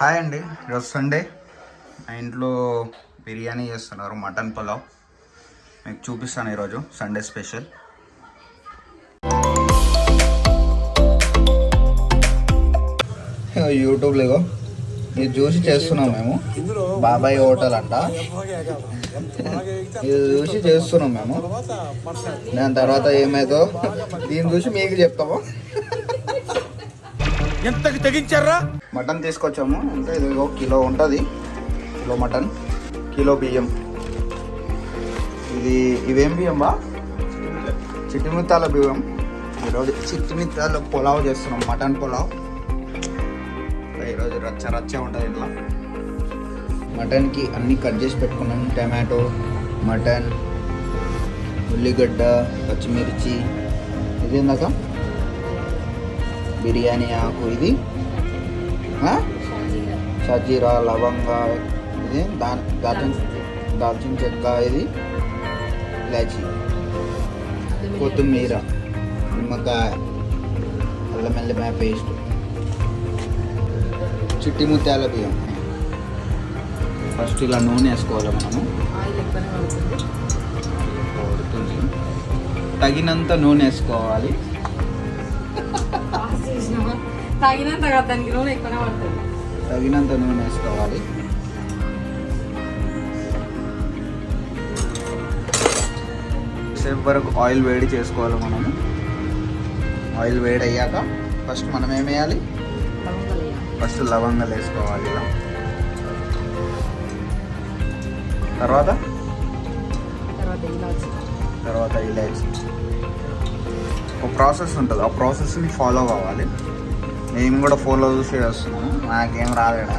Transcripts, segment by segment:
Hi అండి, ఈరోజు Sunday. మా ఇంట్లో బిర్యానీ చేస్తున్నారు, మటన్ పులావ్. మీకు చూపిస్తాను ఈరోజు సండే స్పెషల్. యూట్యూబ్లో ఇగో ఇది చూసి చేస్తున్నాం మేము. బాబాయ్ హోటల్ అంట, ఇది చూసి చేస్తున్నాం మేము. దాని తర్వాత ఏమైందో దీన్ని చూసి మీకు చెప్తాము. ఎంతకి తెగించారా? మటన్ తీసుకొచ్చాము, అంటే ఇది ఒక కిలో ఉంటుంది. కిలో మటన్, కిలో బియ్యం. ఇవేం బియ్యం బా? చిట్టిమిత్తాల బియ్యం. ఈరోజు చిట్టిమిత్తాల పులావ్ చేస్తున్నాం, మటన్ పులావ్. ఈరోజు రచ్చ రచ్చ ఉంటుంది ఇట్లా. మటన్కి అన్నీ కట్ చేసి పెట్టుకున్నాం. టమాటో, మటన్, ఉల్లిగడ్డ, పచ్చిమిర్చి. ఇది ఇందాక బిర్యానీ ఆకు, ఇది షజీరా, లవంగా, ఇది దాల్చిన చెక్క, ఇది ఇలాచి, కొత్తిమీర, నిమ్మకాయ, అల్లం వెల్లిపాయ పేస్ట్, చిట్టి ముత్యాల బియ్యం. ఫస్ట్ ఇలా నూనె వేసుకోవాలి మనము. తగినంత నూనె వేసుకోవాలి. తగినంత నూనె వేసుకోవాలి. సేపు వరకు ఆయిల్ వేడి చేసుకోవాలి మనము. ఆయిల్ వేడి అయ్యాక ఫస్ట్ మనం ఏం వేయాలి? ఫస్ట్ లవంగాలు వేసుకోవాలి ఇలా. తర్వాత ఇలాచి. ఒక ప్రాసెస్ ఉంటుంది, ఆ ప్రాసెస్ని ఫాలో కావాలి. మేము కూడా ఫాలో చూసి చేస్తున్నాము, నాకేం రాలేడా.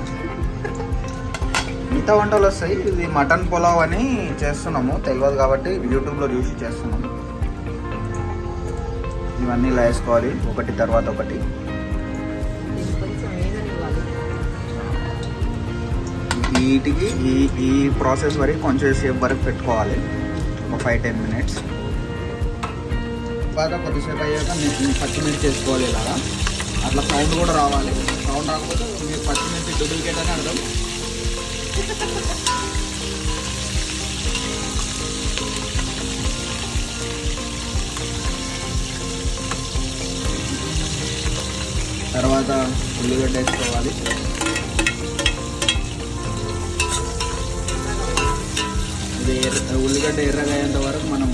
మిగతా వంటలు వస్తాయి. ఇది మటన్ పులావ్ అని చేస్తున్నాము, తెలియదు కాబట్టి యూట్యూబ్లో చూసి చేస్తున్నాము. ఇవన్నీ ఇలా వేసుకోవాలి, ఒకటి తర్వాత ఒకటి. వీటికి ఈ ప్రాసెస్ వరకు కొంచెం సేపు వరకు పెట్టుకోవాలి, ఒక 5-10 minutes. బాగా కొద్దిసేపు అయ్యాక పచ్చిమిర్చి వేసుకోవాలి ఇలాగా. అట్లా సౌండ్ కూడా రావాలి. సౌండ్ రాకపోతే మీరు పచ్చిమిర్చి డూప్లికేట్ అని అర్థం. తర్వాత ఉల్లిగడ్డ వేసుకోవాలి. ఇది ఉల్లిగడ్డ ఎర్రగా అయ్యేంత వరకు మనం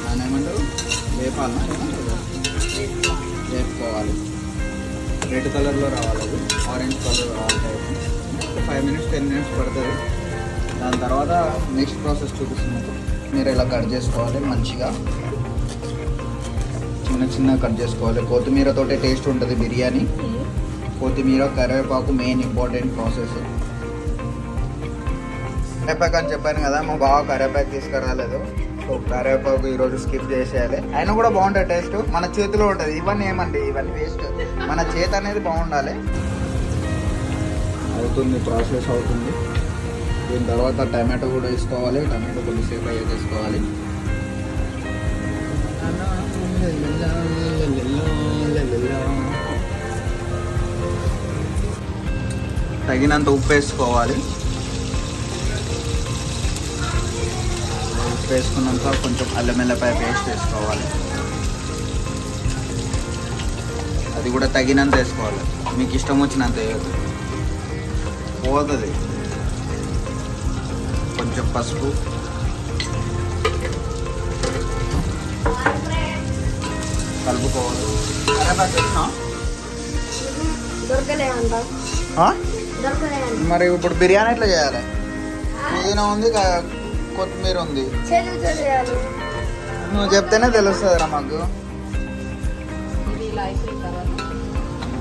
దాన్ని ఏమంటారు, వేపుకోవాలి. రెడ్ కలర్లో రావాలి, అది ఆరెంజ్ కలర్ రావాలి. 5 minutes 10 minutes పడుతుంది. దాని తర్వాత నెక్స్ట్ ప్రాసెస్ చూపిస్తున్నాను. మీరు ఇలా కట్ చేసుకోవాలి, మంచిగా చిన్న కట్ చేసుకోవాలి. కొత్తిమీరతోటే టేస్ట్ ఉంటుంది బిర్యానీ. కొత్తిమీర, కరివేపాకు మెయిన్ ఇంపార్టెంట్ ప్రాసెస్. కరివేపాకు అని చెప్పాను కదా, మా బాగా కరివేపాకు తీసుకురాలేదు. సో కరివేపాకు ఈరోజు స్కిప్ చేసేయాలి. అయినా కూడా బాగుంటుంది టేస్ట్, మన చేతిలో ఉంటుంది. ఇవన్నీ ఏమండి, ఇవన్నీ వేస్ట్. మన చేతి అనేది బాగుండాలి. అవుతుంది, ప్రాసెస్ అవుతుంది. దీని తర్వాత టమాటో కూడా వేసుకోవాలి. టమాటో కొద్దిసేపు అయ్యే వేసుకోవాలి. తగినంత ఉప్పు వేసుకోవాలి. వేసుకున్నాక కొంచెం అల్లం వెల్లిపాయ పేస్ట్ వేసుకోవాలి. అది కూడా తగినంత వేసుకోవాలి, మీకు ఇష్టం వచ్చినంత వేయద్దు, పోతుంది. కొంచెం పసుపు, కలుపుకోవాలి. మరి ఇప్పుడు బిర్యానీ ఎట్లా చేయాలి? పుదీనా ఉంది, కొత్తిమీర ఉంది, నువ్వు చెప్తేనే తెలుస్తుంది రా మాకు.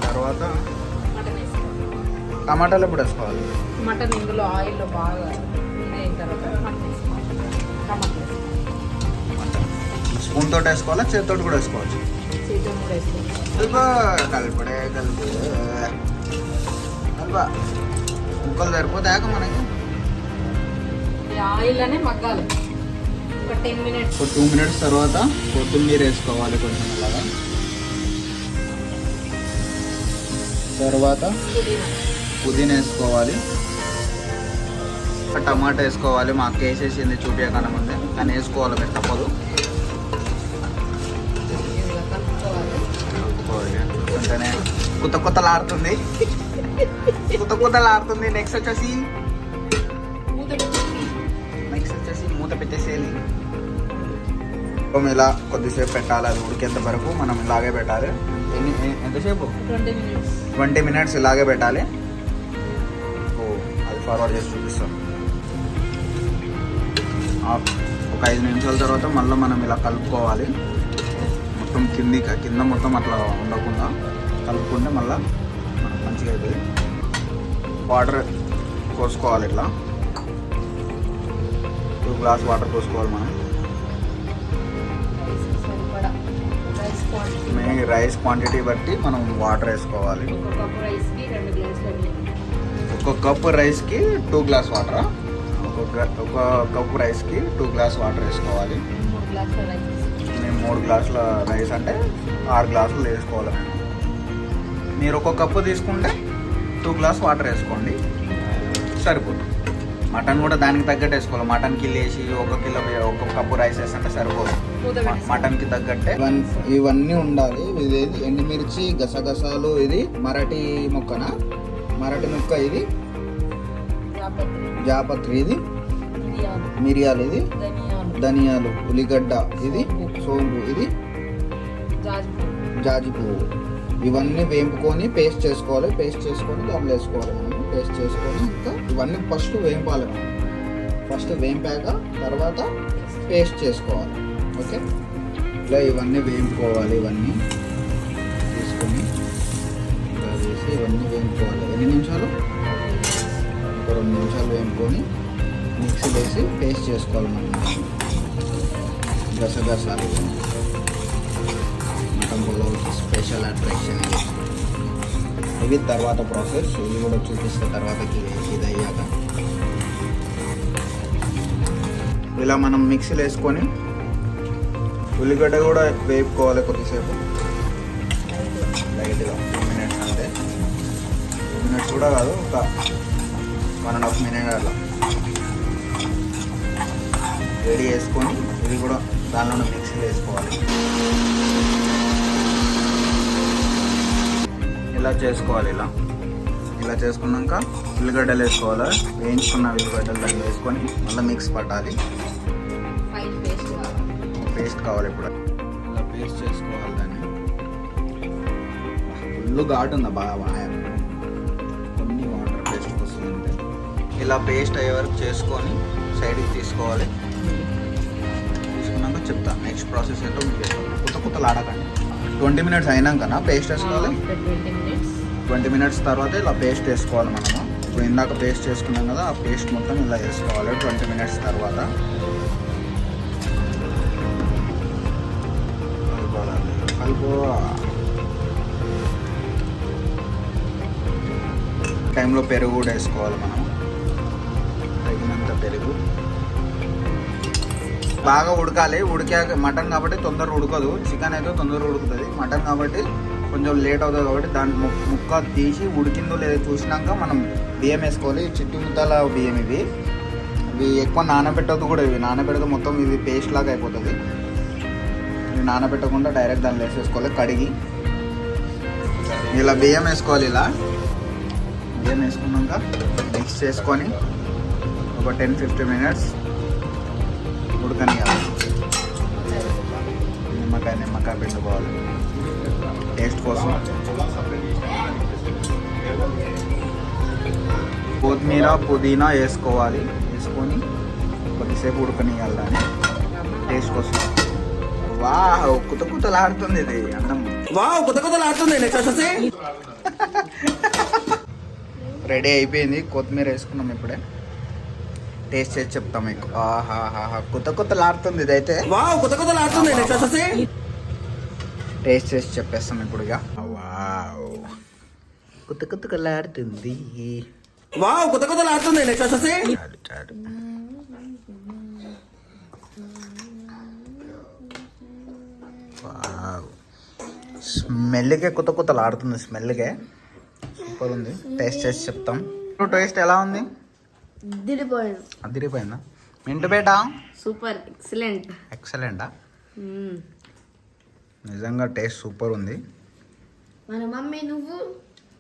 తర్వాత టమాటాలు ఎప్పుడు వేసుకోవాలి? మటన్ ఇందులో ఆయిల్లో బాగా అయిన తర్వాత స్పూన్ తోటి వేసుకోవాలా, చేతితో కూడా వేసుకోవచ్చు? కలిపడే ముక్కలు సరిపోతాక మనకి. ఆయిల్ అనే మగ్గాలి ఒక 10 minutes. ఒక 2 minutes తర్వాత కొత్తిమీర వేసుకోవాలి కొంచెం అలాగా. తర్వాత పుదీనా వేసుకోవాలి, ఒక టమాటా వేసుకోవాలి. మా అక్క వేసేసింది చూపించకన్నా ముందే, కానీ వేసుకోవాలి మీరు తప్పదు. చూస్తుంటేనే కొత్త కొత్తలాడుతుంది, కొత్తలాడుతుంది. నెక్స్ట్ వచ్చేసి మూత పెట్టేసేయాలి. ఇలా కొద్దిసేపు పెట్టాలి, అది ఉడికేంత వరకు మనం ఇలాగే పెట్టాలి. ఎంతసేపు? 20 మినిట్స్ ఇలాగే పెట్టాలి. అది ఫార్వర్డ్ చేసి చూపిస్తాం. ఒక 5 నిమిషాల తర్వాత మళ్ళీ మనం ఇలా కలుపుకోవాలి. మొత్తం కింద మొత్తం అట్లా ఉండకుండా కలుపుకుంటే మళ్ళీ మనకు మంచిగా అవుతుంది. వాటర్ పోసుకోవాలి, ఇట్లా 2 గ్లాస్ వాటర్ పోసుకోవాలి మనం. రైస్ క్వాంటిటీ బట్టి మనం వాటర్ వేసుకోవాలి. ఒక కప్పు రైస్కి 2 గ్లాస్ వాటరా? ఒక కప్పు రైస్కి 2 గ్లాస్ వాటర్ వేసుకోవాలి. మేము 3 గ్లాసుల రైస్ అంటే 6 గ్లాసులు వేసుకోవాలి. మీరు ఒక కప్పు తీసుకుంటే 2 గ్లాస్ వాటర్ వేసుకోండి, సరిపోతుంది. మటన్ కూడా దానికి తగ్గట్టు వేసుకోవాలి. మటన్ కిలో వేసి 1 కిలో 1 కప్పు రైస్ వేస్తుంటే సరిపోదు. మటన్కి తగ్గట్టే ఇవన్నీ ఉండాలి. ఇది ఎండుమిర్చి, గసగసాలు, ఇది మరాఠీ మొక్కనా? మరాఠీ మొక్క, ఇది జాపత్రి, ఇది మిరియాలు, ఇది ధనియాలు, ఉల్లిగడ్డ, ఇది సోంపు, ఇది జాజి పువ్వు. ఇవన్నీ వేంపుకొని పేస్ట్ చేసుకోవాలి. పేస్ట్ చేసుకొని దాంట్లో వేసుకోవాలి. మనం పేస్ట్ చేసుకొని ఇంకా ఇవన్నీ ఫస్ట్ వేంపాలి. మనం ఫస్ట్ వేంపాక తర్వాత పేస్ట్ చేసుకోవాలి. ఓకే, ఇలా ఇవన్నీ వేయించుకోవాలి. ఇవన్నీ తీసుకొని ఇలా వేసి ఇవన్నీ వేయించుకోవాలి. ఎన్ని నిమిషాలు? ఒక 2 నిమిషాలు వేయించుకొని మిక్సీ వేసి పేస్ట్ చేసుకోవాలి. మనం గసగసాలు మటన్ పులావ్కి స్పెషల్ అట్రాక్షన్ ఇవి. తర్వాత ప్రాసెస్ ఇవి కూడా చూపిస్తే తర్వాతకి ఇది అయ్యాక ఇలా మనం మిక్సీలో వేసుకొని ఉల్లిగడ్డ కూడా వేపుకోవాలి కొద్దిసేపు లైట్గా. 2 మినిట్స్ అంటే 2 మినిట్స్ కూడా కాదు, ఒక 1.5 మినిట్ అలా రెడీ చేసుకొని ఇది కూడా దానిలో మిక్సీలో వేసుకోవాలి. ఇలా చేసుకోవాలి. ఇలా చేసుకున్నాక ఉల్లిగడ్డలు వేసుకోవాలి. వేయించుకున్న ఉల్లిగడ్డలు దాన్ని వేసుకొని మళ్ళీ మిక్స్ పట్టాలి. పేస్ట్ కావాలి. ఇప్పుడు ఇలా పేస్ట్ చేసుకోవాలి. దాన్ని ఫుల్ ఘాటు ఉందా బాగా, కొన్ని వాటర్ పేస్ట్ వస్తుందంటే. ఇలా పేస్ట్ అయ్యే వరకు చేసుకొని సైడ్కి తీసుకోవాలి. తీసుకున్నాక చెప్తా నెక్స్ట్ ప్రాసెస్ ఏంటో మీకు. కొత్తలు ఆడకండి. 20 మినిట్స్ అయినాకనా పేస్ట్ వేసుకోవాలి. 20 మినిట్స్ తర్వాత ఇలా పేస్ట్ వేసుకోవాలి మనము. ఇప్పుడు ఇందాక పేస్ట్ చేసుకున్నాం కదా, ఆ పేస్ట్ మొత్తం ఇలా వేసుకోవాలి 20 మినిట్స్ తర్వాత. కలుపు. టైంలో పెరుగు కూడా వేసుకోవాలి మనం, తగినంత పెరుగు. బాగా ఉడకాలి. ఉడికాక మటన్ కాబట్టి తొందరగా ఉడకదు. చికెన్ అయితే తొందరగా ఉడుకుతుంది. మటన్ కాబట్టి కొంచెం లేట్ అవుతుంది. కాబట్టి దాని ముక్క తీసి ఉడికిందో లేదో చూసినాక మనం బియ్యం వేసుకోవాలి. చిట్టి ముద్దల బియ్యం ఇవి ఎక్కువ నానబెట్టద్దు కూడా. ఇవి నానబెడితే మొత్తం ఇది పేస్ట్ లాగా అయిపోతుంది. ఇవి నానబెట్టకుండా డైరెక్ట్ దాన్ని వేసేసుకోవాలి కడిగి. ఇలా బియ్యం వేసుకోవాలి. ఇలా బియ్యం వేసుకున్నాక మిక్స్ చేసుకొని ఒక 10-15 మినిట్స్ ఉడకనియాలి. నిమ్మకాయ పిండుకోవాలి టేస్ట్ కోసం. కొత్తిమీర, పుదీనా వేసుకోవాలి. వేసుకొని కొద్దిసేపు ఉడకనియాలి దాన్ని టేస్ట్ కోసం. వావ్, కుతలాడుతుంది ఇది అన్నం. వావ్, కుతలాడుతుంది. రెడీ అయిపోయింది. కొత్తిమీర వేసుకున్నాం. ఇప్పుడే టేస్ట్ చేసి చెప్తాం మీకు. ఆహాహా, కుతలాడుతుంది ఇదైతే. వావ్, కుతలాడుతుంది. టేస్ట్ చేసి చెప్పేస్తాం ఇప్పుడు. ఇక వావ్, కుతలాడుతుంది. వావ్, కుతలాడుతుంది. వావ్, స్మెల్కే కుతలాడుతుంది. స్మెల్కే సూపర్ ఉంది. టేస్ట్ చేసి చెప్తాం. టేస్ట్ ఎలా ఉంది? అదిరిపోయిందా? మింటు బేట సూపర్ ఎక్సలెంట్. ఎక్సలెంటా? నిజంగా టేస్ట్ సూపర్ ఉంది. మన మమ్మీ నువ్వు